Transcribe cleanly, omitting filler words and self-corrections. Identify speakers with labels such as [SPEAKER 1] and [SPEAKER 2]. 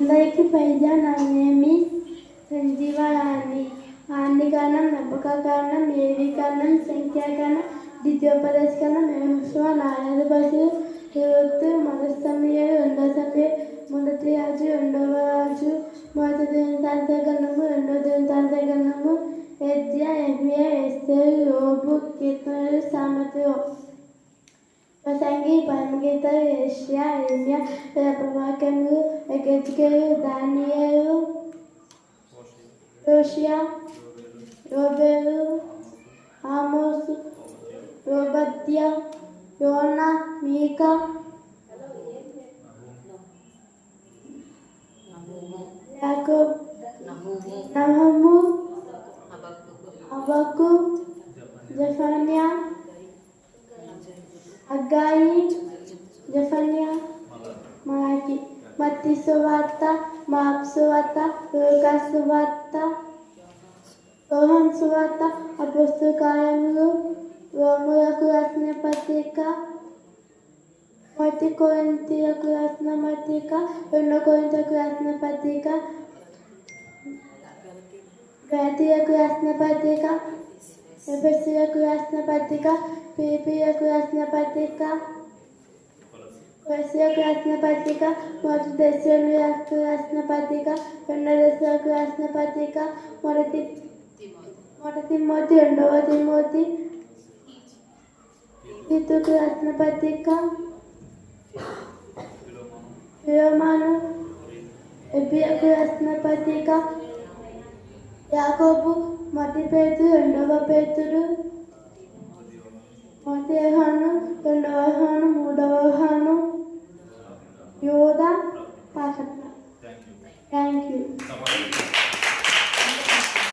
[SPEAKER 1] అందరికీ పైగా నా నేమి సంజీవరాణి. ఆందికరణం, నమ్మకరణం, ఏవీకరణం, సంఖ్యాకరణం, ద్వితీయోపదేశకరణం, మేమస్వ నాలుగు బస్సులు యువత్తు మొదటి సమయాలు, రెండవ సమయం, మొదటి రాజు, రెండవ రాజు, మొదటి దినతాంతకరణము, రెండవ దినతాంతకరణము, యజ్ఞ, యజ్ఞ, ఎస్తేరు, యోబు, కీర్తనలు, సామెతలు, ప్రసంగి, పరమగీతలు, యెషయా, ఇర్మీయా, ప్రవక్తలు, హెజ్కేలు, దానియేలు, హోషేయ, యోబేలు, ఆమోసు, ఓబద్యా, యోనా, మీకా, యాకోబు, నహూము, హబక్కూకు, జెఫన్యా, హగ్గాయి, జెఫన్యా, మలాకి. మత్తయి సువార్త, మార్కు సువార్త, లూకా సువార్త, యోహాను సువార్త, అపోస్తల కార్యములు, రోమీయులకు రాసిన పత్రిక, మొదటి కొరింథీయులకు రాసిన పత్రిక, రెండవ కొరింథీయులకు రాసిన పత్రిక, గలాతీయులకు రాసిన పత్రిక, ఎఫెసీయులకు రాసిన పత్రిక, ఫిలిప్పీయులకు రాసిన పత్రిక, కొలస్సీయులకు రాసిన పత్రిక, మొదటి దశలోనియులకు రాసిన పత్రిక, రెండవ దశలోనికి రాసిన పత్రిక, మొదటి తిమోతి, రెండవ తిమోతి, తీతుకు రాసిన పత్రిక, ఫిలోమోను, ఎఫెసీయులకు రాసిన పత్రిక, యాకోబు, మొదటి పేతురు, రెండవ పేతురు, మొదటి యోహాను, రెండవ యోహాను, మూడవ యోహాను, యోధ, పాఠకులు. Thank you.